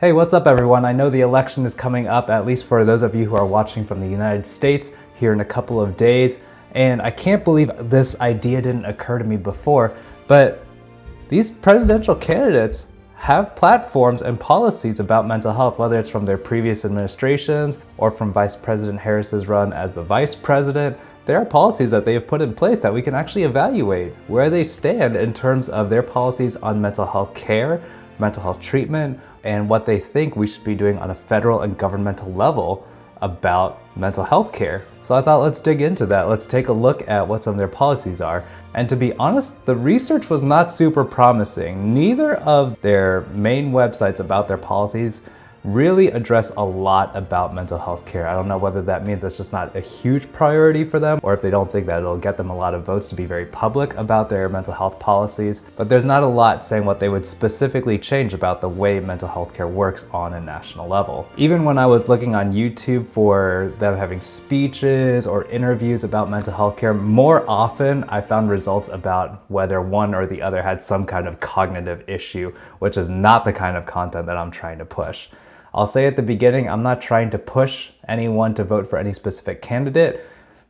Hey, what's up everyone? I know the election is coming up, at least for those of you who are watching from the United States, here in a couple of days. And I can't believe this idea didn't occur to me before, but these presidential candidates have platforms and policies about mental health, whether it's from their previous administrations or from Vice President Harris's run as the vice president. There are policies that they have put in place that we can actually evaluate where they stand in terms of their policies on mental health care, mental health treatment, and what they think we should be doing on a federal and governmental level about mental health care. So I thought, let's dig into that. Let's take a look at what some of their policies are. And to be honest, the research was not super promising. Neither of their main websites about their policies really address a lot about mental health care. I don't know whether that means it's just not a huge priority for them, or if they don't think that it'll get them a lot of votes to be very public about their mental health policies. But there's not a lot saying what they would specifically change about the way mental health care works on a national level. Even when I was looking on YouTube for them having speeches or interviews about mental health care, more often I found results about whether one or the other had some kind of cognitive issue, which is not the kind of content that I'm trying to push. I'll say at the beginning, I'm not trying to push anyone to vote for any specific candidate.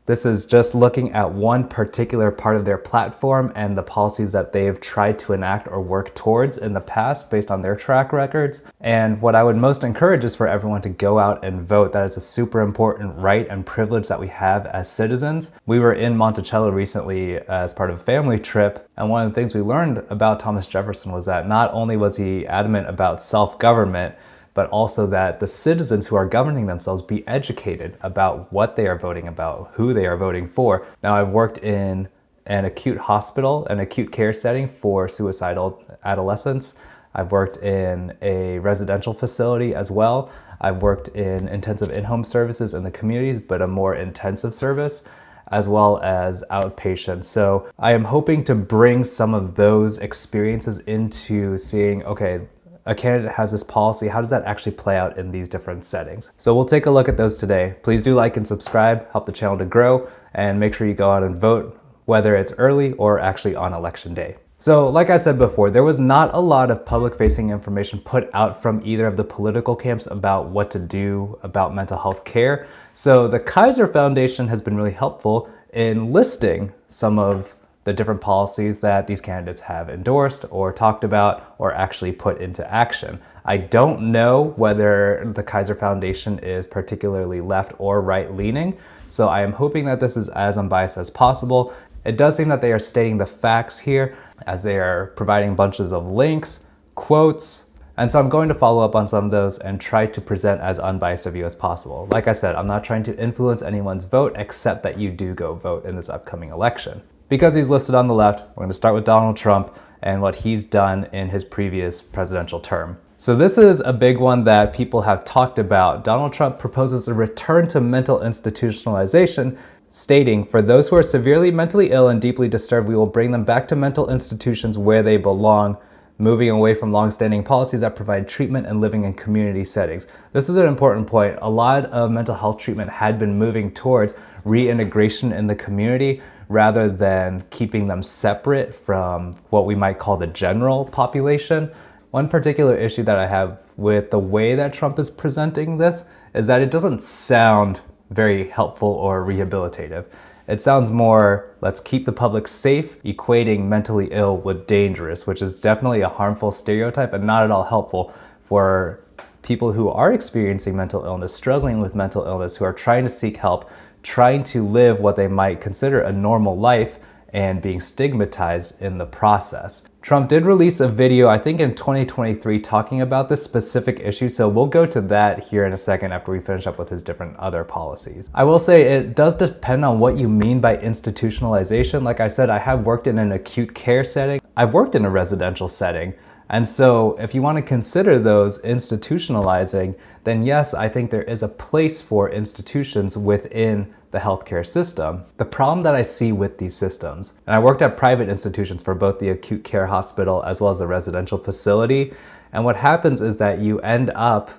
This is just looking at one particular part of their platform and the policies that they've tried to enact or work towards in the past based on their track records. And what I would most encourage is for everyone to go out and vote. That is a super important right and privilege that we have as citizens. We were in Monticello recently as part of a family trip, and one of the things we learned about Thomas Jefferson was that not only was he adamant about self-government, but also that the citizens who are governing themselves be educated about what they are voting about, who they are voting for. Now, I've worked in an acute hospital, an acute care setting for suicidal adolescents. I've worked in a residential facility as well. I've worked in intensive in-home services in the communities, but a more intensive service, as well as outpatient. So I am hoping to bring some of those experiences into seeing, okay, a candidate has this policy, how does that actually play out in these different settings? So we'll take a look at those today. Please do like and subscribe, help the channel to grow, and make sure you go out and vote, whether it's early or actually on election day. So like I said before, there was not a lot of public-facing information put out from either of the political camps about what to do about mental health care. So the Kaiser Foundation has been really helpful in listing some of the different policies that these candidates have endorsed or talked about or actually put into action. I don't know whether the Kaiser Foundation is particularly left or right leaning, so I am hoping that this is as unbiased as possible. It does seem that they are stating the facts here as they are providing bunches of links, quotes, and so I'm going to follow up on some of those and try to present as unbiased a view as possible. Like I said, I'm not trying to influence anyone's vote except that you do go vote in this upcoming election. Because he's listed on the left, we're going to start with Donald Trump and what he's done in his previous presidential term. So this is a big one that people have talked about. Donald Trump proposes a return to mental institutionalization, stating, "For those who are severely mentally ill and deeply disturbed, we will bring them back to mental institutions where they belong, moving away from long-standing policies that provide treatment and living in community settings." This is an important point. A lot of mental health treatment had been moving towards reintegration in the community rather than keeping them separate from what we might call the general population. One particular issue that I have with the way that Trump is presenting this is that it doesn't sound very helpful or rehabilitative. It sounds more, let's keep the public safe, equating mentally ill with dangerous, which is definitely a harmful stereotype and not at all helpful for people who are experiencing mental illness, struggling with mental illness, who are trying to seek help, trying to live what they might consider a normal life and being stigmatized in the process. Trump did release a video, I think in 2023, talking about this specific issue, so we'll go to that here in a second after we finish up with his different other policies. I will say it does depend on what you mean by institutionalization. Like I said, I have worked in an acute care setting. I've worked in a residential setting. And so if you want to consider those institutionalizing, then yes, I think there is a place for institutions within the healthcare system. The problem that I see with these systems, and I worked at private institutions for both the acute care hospital as well as the residential facility, and what happens is that you end up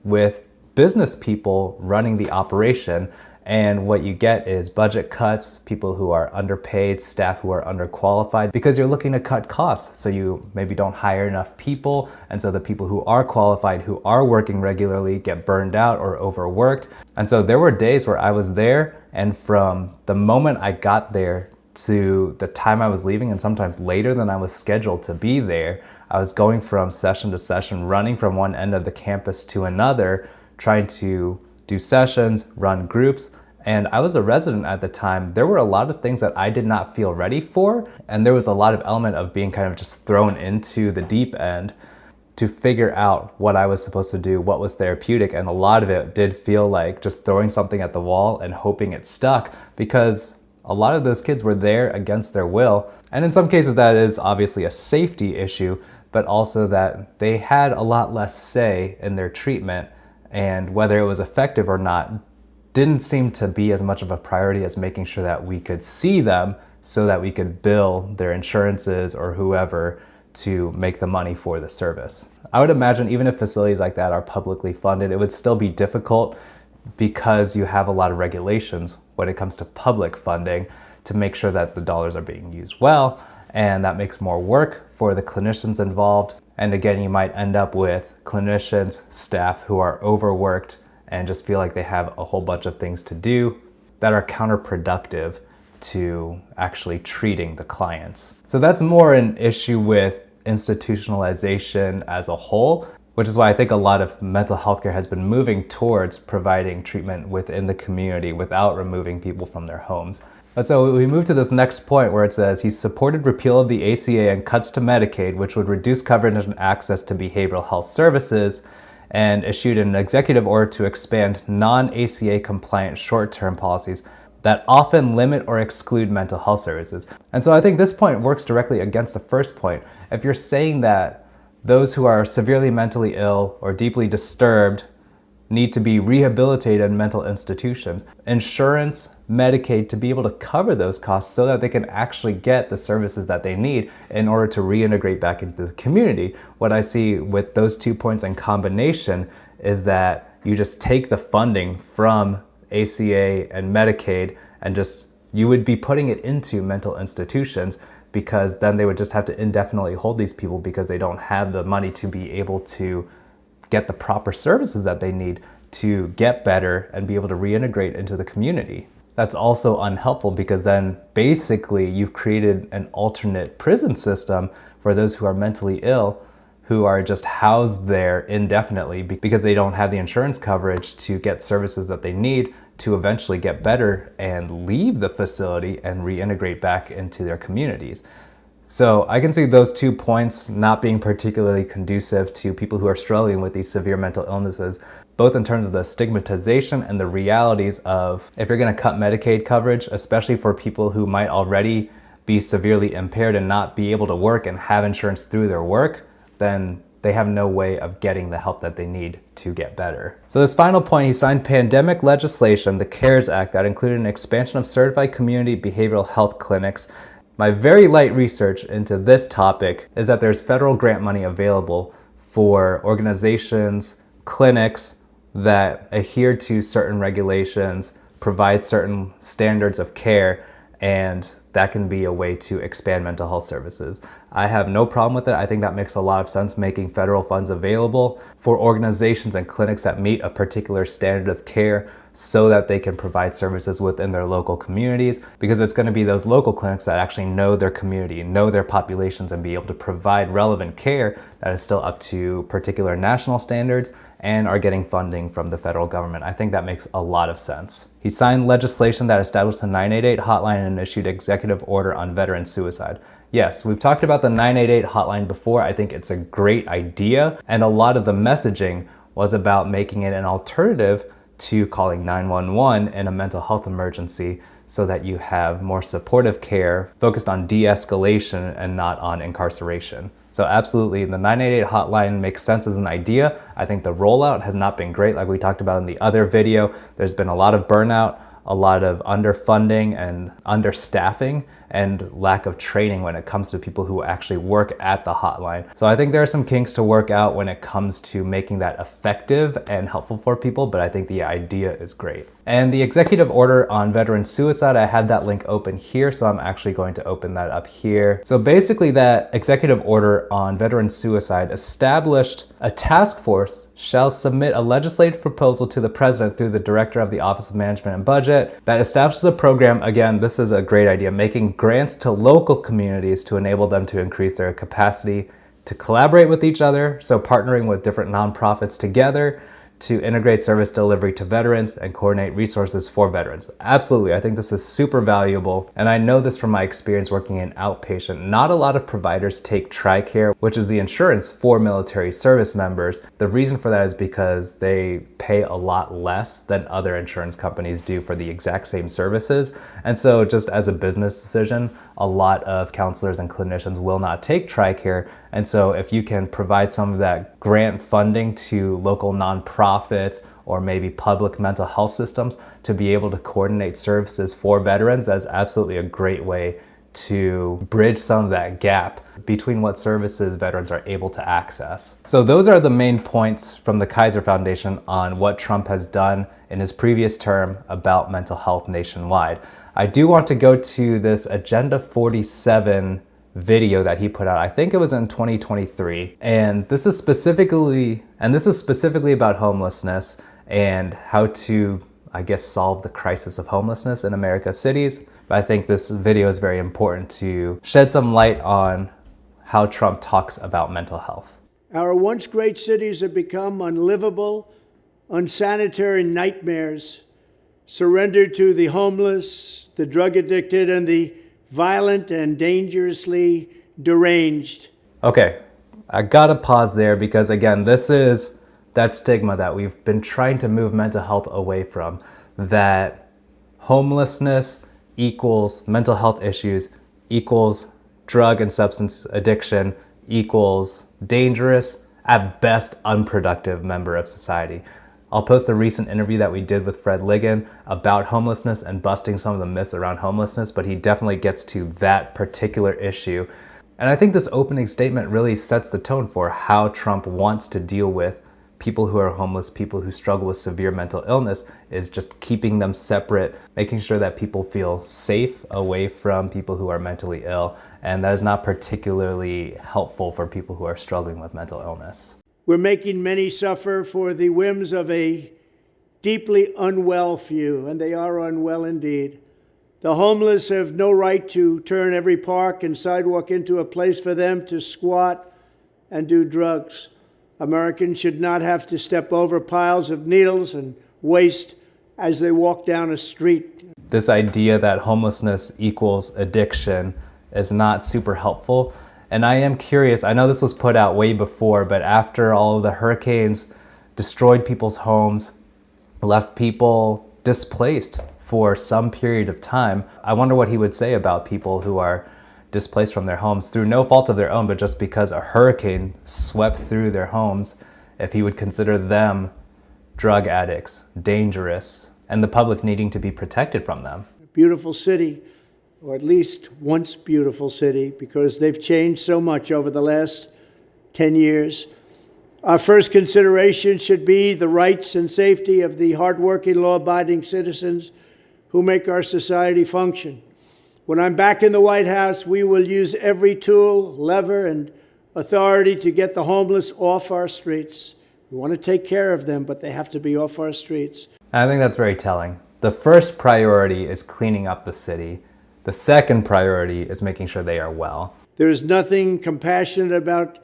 with business people running the operation And what you get is budget cuts, people who are underpaid, staff who are underqualified, because you're looking to cut costs. So you maybe don't hire enough people. And so the people who are qualified, who are working regularly, get burned out or overworked. And so there were days where I was there, and from the moment I got there to the time I was leaving, and sometimes later than I was scheduled to be there, I was going from session to session, running from one end of the campus to another, trying to do sessions, run groups. And I was a resident at the time. There were a lot of things that I did not feel ready for. And there was a lot of element of being kind of just thrown into the deep end to figure out what I was supposed to do, what was therapeutic. And a lot of it did feel like just throwing something at the wall and hoping it stuck, because a lot of those kids were there against their will. And in some cases that is obviously a safety issue, but also that they had a lot less say in their treatment, and whether it was effective or not didn't seem to be as much of a priority as making sure that we could see them so that we could bill their insurances or whoever to make the money for the service. I would imagine even if facilities like that are publicly funded, it would still be difficult because you have a lot of regulations when it comes to public funding to make sure that the dollars are being used well, and that makes more work for the clinicians involved. And again, you might end up with clinicians, staff who are overworked and just feel like they have a whole bunch of things to do that are counterproductive to actually treating the clients. So that's more an issue with institutionalization as a whole, which is why I think a lot of mental health care has been moving towards providing treatment within the community without removing people from their homes. But so we move to this next point where it says he supported repeal of the ACA and cuts to Medicaid, which would reduce coverage and access to behavioral health services, and issued an executive order to expand non-ACA compliant short-term policies that often limit or exclude mental health services. And so I think this point works directly against the first point. If you're saying that those who are severely mentally ill or deeply disturbed need to be rehabilitated in mental institutions, insurance, Medicaid, to be able to cover those costs so that they can actually get the services that they need in order to reintegrate back into the community. What I see with those 2 points in combination is that you just take the funding from ACA and Medicaid and you would be putting it into mental institutions, because then they would just have to indefinitely hold these people because they don't have the money to be able to get the proper services that they need to get better and be able to reintegrate into the community. That's also unhelpful, because then basically you've created an alternate prison system for those who are mentally ill, who are just housed there indefinitely because they don't have the insurance coverage to get services that they need to eventually get better and leave the facility and reintegrate back into their communities. So I can see those 2 points not being particularly conducive to people who are struggling with these severe mental illnesses, both in terms of the stigmatization and the realities of, if you're going to cut Medicaid coverage, especially for people who might already be severely impaired and not be able to work and have insurance through their work, then they have no way of getting the help that they need to get better. So this final point, he signed pandemic legislation, the CARES Act, that included an expansion of certified community behavioral health clinics. My very light research into this topic is that there's federal grant money available for organizations, clinics that adhere to certain regulations, provide certain standards of care, and that can be a way to expand mental health services. I have no problem with it. I think that makes a lot of sense, making federal funds available for organizations and clinics that meet a particular standard of care so that they can provide services within their local communities, because it's going to be those local clinics that actually know their community, know their populations, and be able to provide relevant care that is still up to particular national standards and are getting funding from the federal government. I think that makes a lot of sense. He signed legislation that established the 988 hotline and issued executive order on veteran suicide. Yes, we've talked about the 988 hotline before. I think it's a great idea, and a lot of the messaging was about making it an alternative to calling 911 in a mental health emergency, so that you have more supportive care focused on de-escalation and not on incarceration. So absolutely, the 988 hotline makes sense as an idea. I think the rollout has not been great, like we talked about in the other video. There's been a lot of burnout, a lot of underfunding and understaffing and lack of training when it comes to people who actually work at the hotline. So I think there are some kinks to work out when it comes to making that effective and helpful for people, but I think the idea is great. And the executive order on veteran suicide, I have that link open here, so I'm actually going to open that up here. So basically that executive order on veteran suicide established a task force shall submit a legislative proposal to the president through the director of the Office of Management and Budget that establishes a program, again, this is a great idea, making grants to local communities to enable them to increase their capacity to collaborate with each other, so partnering with different nonprofits together to integrate service delivery to veterans and coordinate resources for veterans. Absolutely, I think this is super valuable. And I know this from my experience working in outpatient. Not a lot of providers take TRICARE, which is the insurance for military service members. The reason for that is because they pay a lot less than other insurance companies do for the exact same services. And so just as a business decision, a lot of counselors and clinicians will not take TRICARE. And so if you can provide some of that grant funding to local nonprofits or maybe public mental health systems to be able to coordinate services for veterans, that's absolutely a great way to bridge some of that gap between what services veterans are able to access. So those are the main points from the Kaiser Foundation on what Trump has done in his previous term about mental health nationwide. I do want to go to this Agenda 47 video that he put out. I think it was in 2023. And this is specifically about homelessness and how to, I guess, solve the crisis of homelessness in America's cities. But I think this video is very important to shed some light on how Trump talks about mental health. Our once great cities have become unlivable, unsanitary nightmares, surrendered to the homeless, the drug addicted, and the violent and dangerously deranged. Okay, I gotta pause there because again, this is that stigma that we've been trying to move mental health away from, that homelessness equals mental health issues equals drug and substance addiction equals dangerous, at best unproductive member of society. I'll post the recent interview that we did with Fred Ligon about homelessness and busting some of the myths around homelessness, but he definitely gets to that particular issue. And I think this opening statement really sets the tone for how Trump wants to deal with people who are homeless, people who struggle with severe mental illness, is just keeping them separate, making sure that people feel safe away from people who are mentally ill. And that is not particularly helpful for people who are struggling with mental illness. We're making many suffer for the whims of a deeply unwell few, and they are unwell indeed. The homeless have no right to turn every park and sidewalk into a place for them to squat and do drugs. Americans should not have to step over piles of needles and waste as they walk down a street. This idea that homelessness equals addiction is not super helpful. And I am curious, I know this was put out way before, but after all of the hurricanes destroyed people's homes, left people displaced for some period of time, I wonder what he would say about people who are displaced from their homes through no fault of their own, but just because a hurricane swept through their homes, if he would consider them drug addicts, dangerous, and the public needing to be protected from them. Beautiful city, or at least once beautiful city, because they've changed so much over the last 10 years. Our first consideration should be the rights and safety of the hardworking, law-abiding citizens who make our society function. When I'm back in the White House, we will use every tool, lever, and authority to get the homeless off our streets. We want to take care of them, but they have to be off our streets. I think that's very telling. The first priority is cleaning up the city. The second priority is making sure they are well. There is nothing compassionate about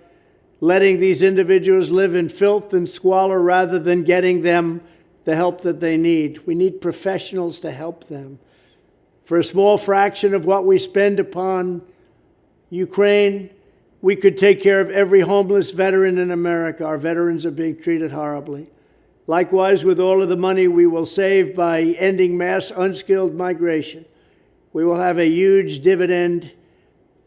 letting these individuals live in filth and squalor rather than getting them the help that they need. We need professionals to help them. For a small fraction of what we spend upon Ukraine, we could take care of every homeless veteran in America. Our veterans are being treated horribly. Likewise, with all of the money we will save by ending mass unskilled migration, we will have a huge dividend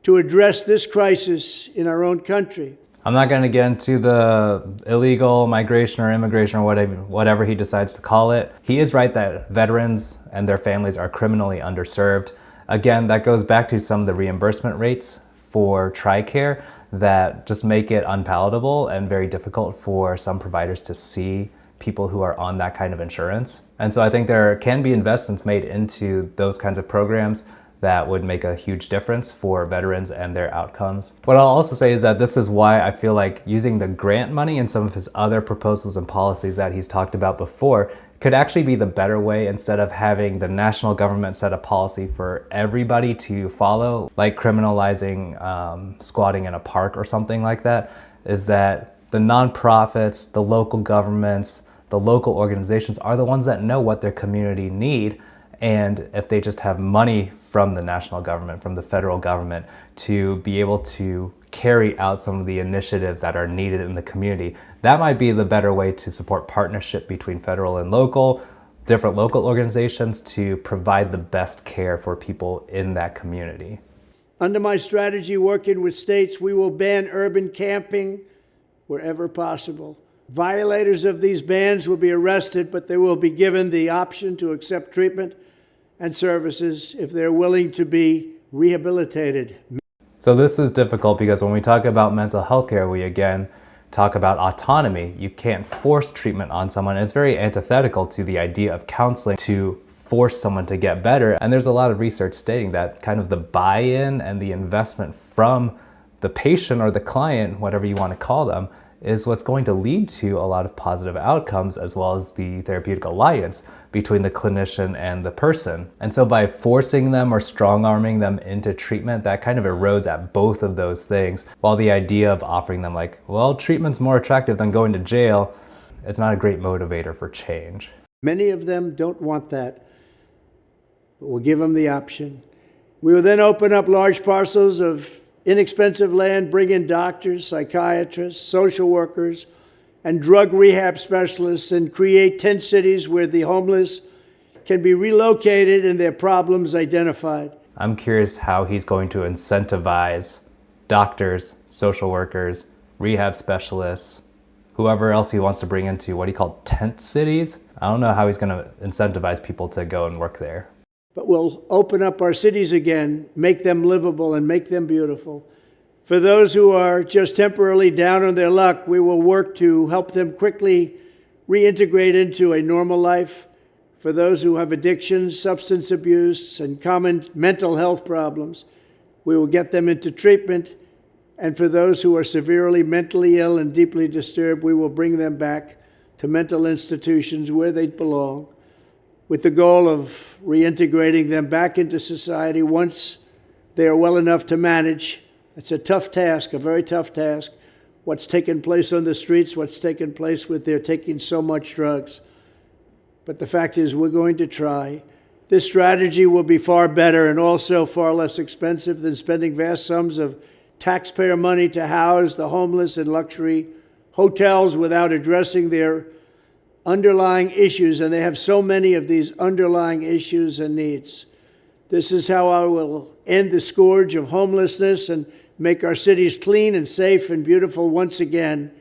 to address this crisis in our own country. I'm not going to get into the illegal migration or immigration or whatever he decides to call it. He is right that veterans and their families are criminally underserved. Again, that goes back to some of the reimbursement rates for TRICARE that just make it unpalatable and very difficult for some providers to see people who are on that kind of insurance. And so I think there can be investments made into those kinds of programs that would make a huge difference for veterans and their outcomes. What I'll also say is that this is why I feel like using the grant money and some of his other proposals and policies that he's talked about before could actually be the better way, instead of having the national government set a policy for everybody to follow, like criminalizing squatting in a park or something like that, is that the nonprofits, the local governments, the local organizations are the ones that know what their community need. And if they just have money from the national government, from the federal government, to be able to carry out some of the initiatives that are needed in the community, that might be the better way to support partnership between federal and local, different local organizations to provide the best care for people in that community. Under my strategy, working with states, we will ban urban camping wherever possible. Violators of these bans will be arrested, but they will be given the option to accept treatment and services if they're willing to be rehabilitated. So this is difficult because when we talk about mental health care, we again talk about autonomy. You can't force treatment on someone. It's very antithetical to the idea of counseling to force someone to get better. And there's a lot of research stating that kind of the buy-in and the investment from the patient or the client, whatever you want to call them, is what's going to lead to a lot of positive outcomes, as well as the therapeutic alliance between the clinician and the person. And so by forcing them or strong-arming them into treatment, that kind of erodes at both of those things. While the idea of offering them like, well, treatment's more attractive than going to jail, it's not a great motivator for change. Many of them don't want that, but we'll give them the option. We will then open up large parcels of inexpensive land, bring in doctors, psychiatrists, social workers, and drug rehab specialists, and create 10 cities where the homeless can be relocated and their problems identified. I'm curious how he's going to incentivize doctors, social workers, rehab specialists, whoever else he wants to bring into what he called tent cities. I don't know how he's going to incentivize people to go and work there. But we'll open up our cities again, make them livable and make them beautiful. For those who are just temporarily down on their luck, we will work to help them quickly reintegrate into a normal life. For those who have addictions, substance abuse, and common mental health problems, we will get them into treatment. And for those who are severely mentally ill and deeply disturbed, we will bring them back to mental institutions where they belong, with the goal of reintegrating them back into society once they are well enough to manage. It's a tough task, a very tough task. What's taken place on the streets, what's taken place with their taking so much drugs. But the fact is, we're going to try. This strategy will be far better and also far less expensive than spending vast sums of taxpayer money to house the homeless in luxury hotels without addressing their underlying issues, and they have so many of these underlying issues and needs. This is how I will end the scourge of homelessness and make our cities clean and safe and beautiful once again.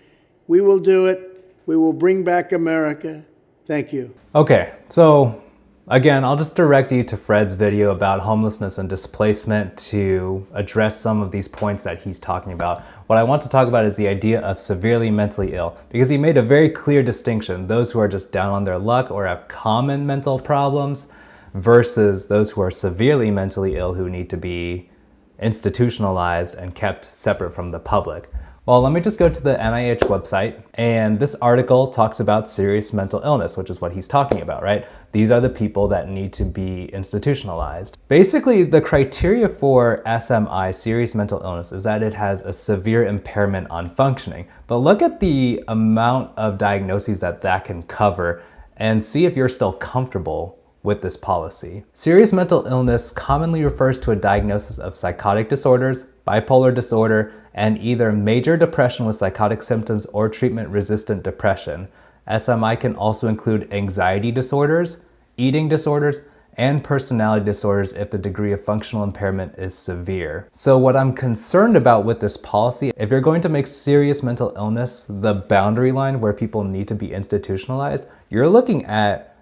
We will do it. We will bring back America. Thank you. Okay, so again, I'll just direct you to Fred's video about homelessness and displacement to address some of these points that he's talking about. What I want to talk about is the idea of severely mentally ill, because he made a very clear distinction: those who are just down on their luck or have common mental problems versus those who are severely mentally ill who need to be institutionalized and kept separate from the public. Well, let me just go to the NIH website, and this article talks about serious mental illness, which is what he's talking about, right? These are the people that need to be institutionalized. Basically, the criteria for SMI, serious mental illness, is that it has a severe impairment on functioning. But look at the amount of diagnoses that can cover and see if you're still comfortable with this policy. Serious mental illness commonly refers to a diagnosis of psychotic disorders, bipolar disorder, and either major depression with psychotic symptoms or treatment-resistant depression. SMI can also include anxiety disorders, eating disorders, and personality disorders if the degree of functional impairment is severe. So what I'm concerned about with this policy, if you're going to make serious mental illness the boundary line where people need to be institutionalized, you're looking at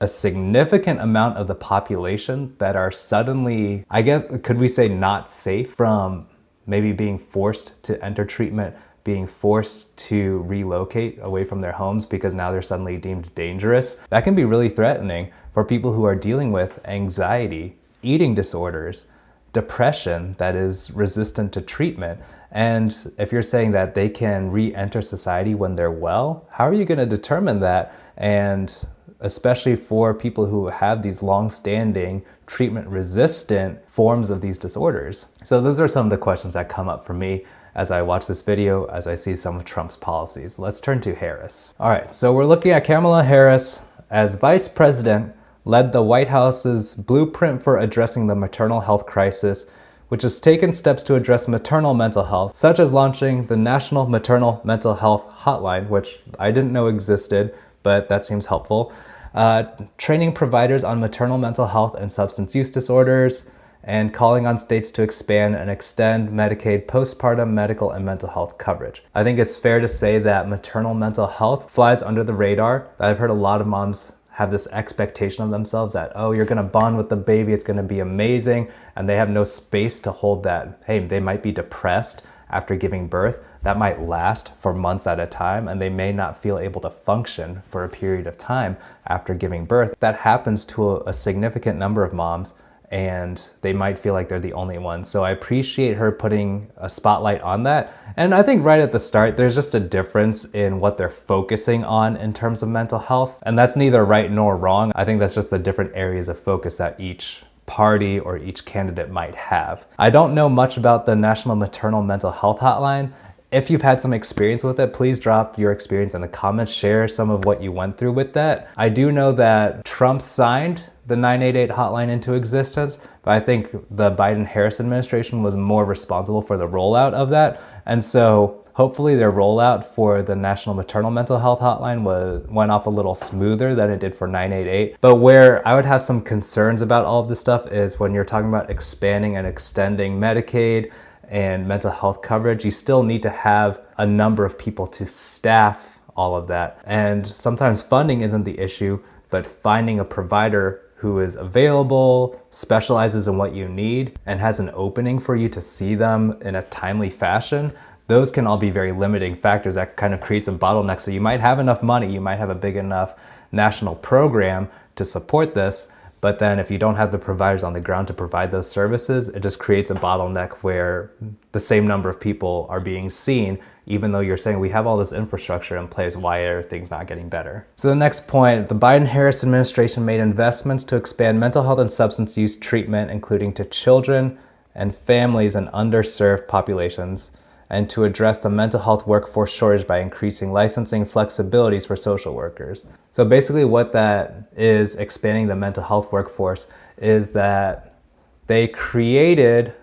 a significant amount of the population that are suddenly, I guess, could we say not safe from maybe being forced to enter treatment, being forced to relocate away from their homes because now they're suddenly deemed dangerous. That can be really threatening for people who are dealing with anxiety, eating disorders, depression that is resistant to treatment. And if you're saying that they can re-enter society when they're well, how are you going to determine that? And especially for people who have these long-standing treatment-resistant forms of these disorders. So those are some of the questions that come up for me as I watch this video, as I see some of Trump's policies. Let's turn to Harris. All right, so we're looking at Kamala Harris as vice president, led the White House's blueprint for addressing the maternal health crisis, which has taken steps to address maternal mental health, such as launching the National Maternal Mental Health Hotline, which I didn't know existed, but that seems helpful. Training providers on maternal mental health and substance use disorders, and calling on states to expand and extend Medicaid postpartum medical and mental health coverage. I think it's fair to say that maternal mental health flies under the radar. I've heard a lot of moms have this expectation of themselves that, oh, you're gonna bond with the baby, it's gonna be amazing, and they have no space to hold that. Hey, they might be depressed after giving birth. That might last for months at a time, and they may not feel able to function for a period of time after giving birth. That happens to a significant number of moms, and they might feel like they're the only one. So I appreciate her putting a spotlight on that. And I think right at the start, there's just a difference in what they're focusing on in terms of mental health. And that's neither right nor wrong. I think that's just the different areas of focus that each party or each candidate might have. I don't know much about the National Maternal Mental Health Hotline. If you've had some experience with it, please drop your experience in the comments, share some of what you went through with that. I do know that Trump signed the 988 hotline into existence, but I think the Biden-Harris administration was more responsible for the rollout of that. And so hopefully their rollout for the National Maternal Mental Health Hotline went off a little smoother than it did for 988. But where I would have some concerns about all of this stuff is when you're talking about expanding and extending Medicaid and mental health coverage, you still need to have a number of people to staff all of that. And sometimes funding isn't the issue, but finding a provider who is available, specializes in what you need, and has an opening for you to see them in a timely fashion, those can all be very limiting factors that kind of creates a bottleneck. So you might have enough money, you might have a big enough national program to support this, but then if you don't have the providers on the ground to provide those services, it just creates a bottleneck where the same number of people are being seen, even though you're saying we have all this infrastructure in place, why are things not getting better? So the next point, the Biden-Harris administration made investments to expand mental health and substance use treatment, including to children and families in underserved populations, and to address the mental health workforce shortage by increasing licensing flexibilities for social workers. So basically what that is, expanding the mental health workforce, is that they created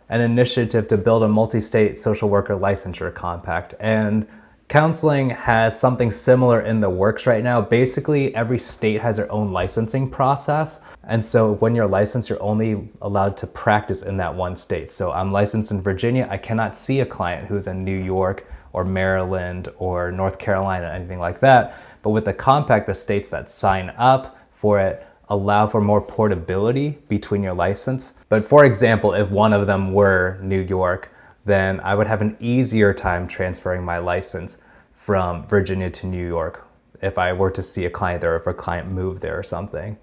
an initiative to build a multi-state social worker licensure compact. And counseling has something similar in the works right now. Basically, every state has their own licensing process. And so when you're licensed, you're only allowed to practice in that one state. So I'm licensed in Virginia. I cannot see a client who's in New York or Maryland or North Carolina, anything like that. But with the compact, the states that sign up for it allow for more portability between your license. But for example, if one of them were New York, then I would have an easier time transferring my license from Virginia to New York if I were to see a client there, or if a client moved there or something.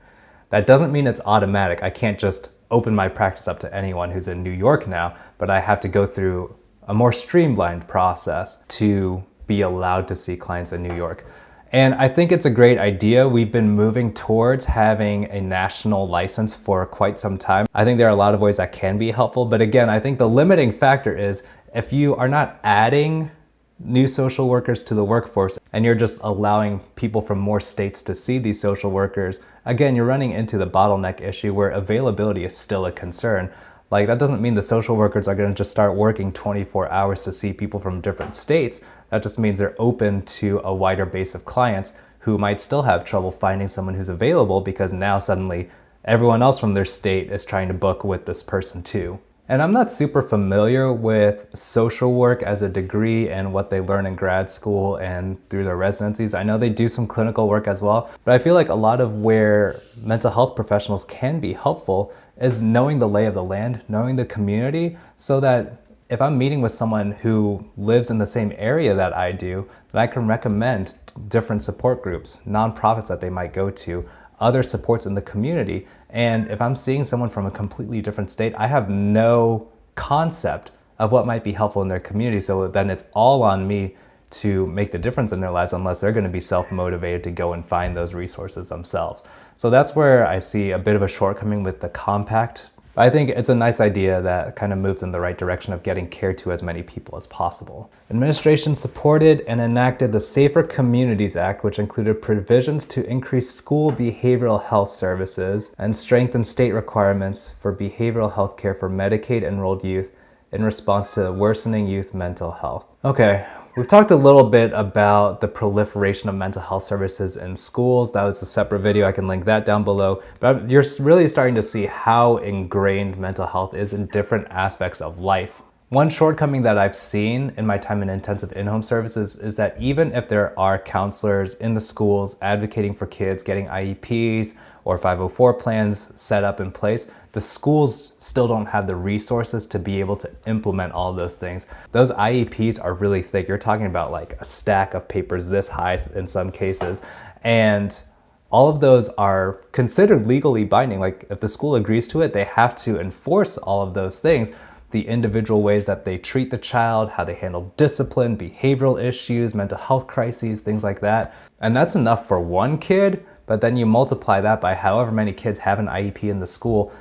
That doesn't mean it's automatic. I can't just open my practice up to anyone who's in New York now, but I have to go through a more streamlined process to be allowed to see clients in New York. And I think it's a great idea. We've been moving towards having a national license for quite some time. I think there are a lot of ways that can be helpful. But again, I think the limiting factor is if you are not adding new social workers to the workforce and you're just allowing people from more states to see these social workers, again, you're running into the bottleneck issue where availability is still a concern. Like, that doesn't mean the social workers are going to just start working 24 hours to see people from different states. That just means they're open to a wider base of clients who might still have trouble finding someone who's available, because now suddenly everyone else from their state is trying to book with this person too. And I'm not super familiar with social work as a degree and what they learn in grad school and through their residencies. I know they do some clinical work as well, but I feel like a lot of where mental health professionals can be helpful is knowing the lay of the land, knowing the community, so that if I'm meeting with someone who lives in the same area that I do, that I can recommend different support groups, nonprofits that they might go to, other supports in the community. And if I'm seeing someone from a completely different state, I have no concept of what might be helpful in their community. So then it's all on me to make the difference in their lives, unless they're going to be self-motivated to go and find those resources themselves. So that's where I see a bit of a shortcoming with the compact. I think it's a nice idea that kind of moves in the right direction of getting care to as many people as possible. Administration supported and enacted the Safer Communities Act, which included provisions to increase school behavioral health services and strengthen state requirements for behavioral health care for Medicaid enrolled youth in response to worsening youth mental health. Okay. We've talked a little bit about the proliferation of mental health services in schools. That was a separate video. I can link that down below. But you're really starting to see how ingrained mental health is in different aspects of life. One shortcoming that I've seen in my time in intensive in-home services is that even if there are counselors in the schools advocating for kids getting IEPs or 504 plans set up in place, the schools still don't have the resources to be able to implement all of those things. Those IEPs are really thick. You're talking about like a stack of papers this high in some cases. And all of those are considered legally binding. Like if the school agrees to it, they have to enforce all of those things. The individual ways that they treat the child, how they handle discipline, behavioral issues, mental health crises, things like that. And that's enough for one kid, but then you multiply that by however many kids have an IEP in the school.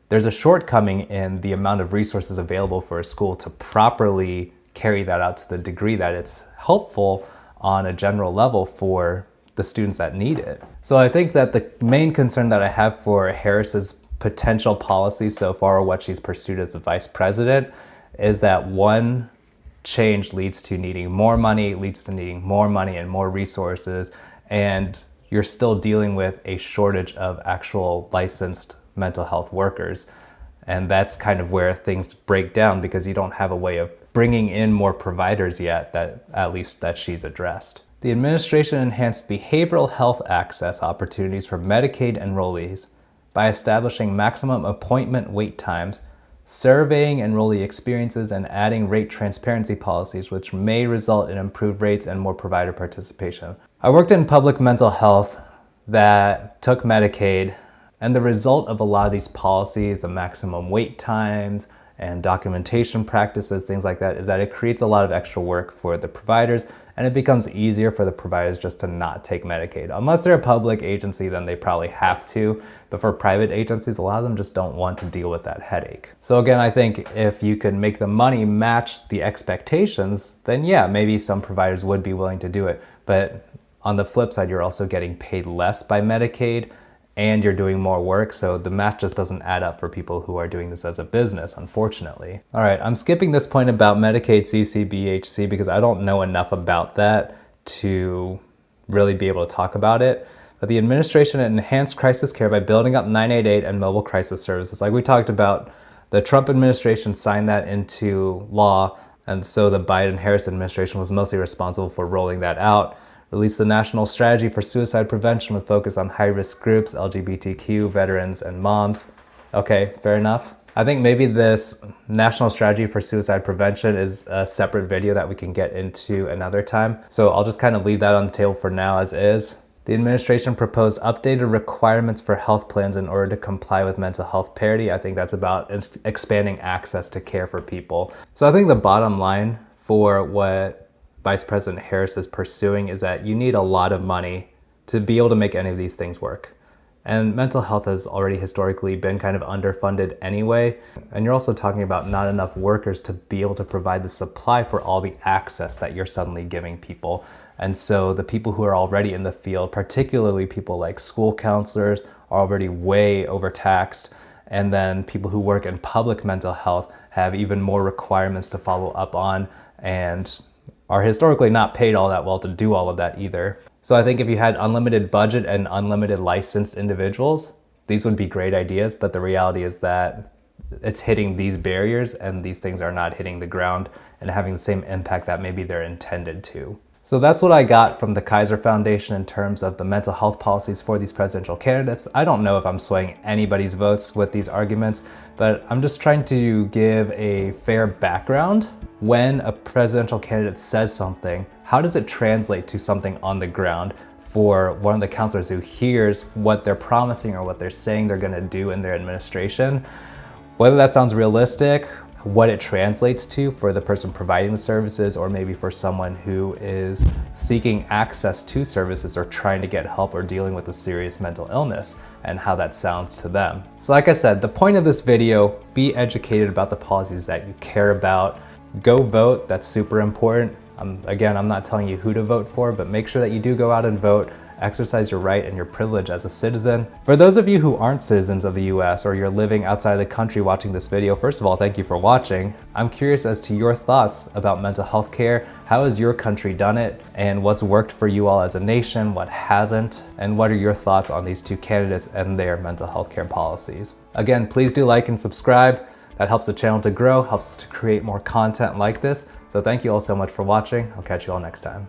There's a shortcoming in the amount of resources available for a school to properly carry that out to the degree that it's helpful on a general level for the students that need it. So I think that the main concern that I have for Harris's potential policy so far, or what she's pursued as the vice president, is that one change leads to needing more money, leads to needing more money and more resources, and you're still dealing with a shortage of actual licensed mental health workers. And that's kind of where things break down, because you don't have a way of bringing in more providers yet, that at least that she's addressed. The administration enhanced behavioral health access opportunities for Medicaid enrollees by establishing maximum appointment wait times, surveying enrollee experiences, and adding rate transparency policies, which may result in improved rates and more provider participation. I worked in public mental health that took Medicaid, and the result of a lot of these policies, the maximum wait times and documentation practices, things like that, is that it creates a lot of extra work for the providers, and it becomes easier for the providers just to not take Medicaid. Unless they're a public agency, then they probably have to. But for private agencies, a lot of them just don't want to deal with that headache. So again, I think if you can make the money match the expectations, then yeah, maybe some providers would be willing to do it. But on the flip side, you're also getting paid less by Medicaid, and you're doing more work, so the math just doesn't add up for people who are doing this as a business, unfortunately. All right, I'm skipping this point about Medicaid CCBHC because I don't know enough about that to really be able to talk about it. But the administration enhanced crisis care by building up 988 and mobile crisis services. Like we talked about, the Trump administration signed that into law, and so the Biden-Harris administration was mostly responsible for rolling that out. Released the National Strategy for Suicide Prevention with focus on high-risk groups, LGBTQ, veterans, and moms. Okay, fair enough. I think maybe this National Strategy for Suicide Prevention is a separate video that we can get into another time. So I'll just kind of leave that on the table for now as is. The administration proposed updated requirements for health plans in order to comply with mental health parity. I think that's about expanding access to care for people. So I think the bottom line for what Vice President Harris is pursuing is that you need a lot of money to be able to make any of these things work. And mental health has already historically been kind of underfunded anyway. And you're also talking about not enough workers to be able to provide the supply for all the access that you're suddenly giving people. And so the people who are already in the field, particularly people like school counselors, are already way overtaxed. And then people who work in public mental health have even more requirements to follow up on, and are historically not paid all that well to do all of that either. So I think if you had unlimited budget and unlimited licensed individuals, these would be great ideas, but the reality is that it's hitting these barriers and these things are not hitting the ground and having the same impact that maybe they're intended to. So that's what I got from the Kaiser Foundation in terms of the mental health policies for these presidential candidates. I don't know if I'm swaying anybody's votes with these arguments, but I'm just trying to give a fair background. When a presidential candidate says something, how does it translate to something on the ground for one of the counselors who hears what they're promising or what they're saying they're gonna do in their administration? Whether that sounds realistic, what it translates to for the person providing the services, or maybe for someone who is seeking access to services or trying to get help or dealing with a serious mental illness, and how that sounds to them. So like I said, the point of this video, be educated about the policies that you care about. Go vote, that's super important. Again, I'm not telling you who to vote for, but make sure that you do go out and vote. Exercise your right and your privilege as a citizen. For those of you who aren't citizens of the US or you're living outside of the country watching this video, first of all, thank you for watching. I'm curious as to your thoughts about mental health care. How has your country done it? And what's worked for you all as a nation? What hasn't? And what are your thoughts on these two candidates and their mental health care policies? Again, please do like and subscribe. That helps the channel to grow, helps us to create more content like this. So thank you all so much for watching. I'll catch you all next time.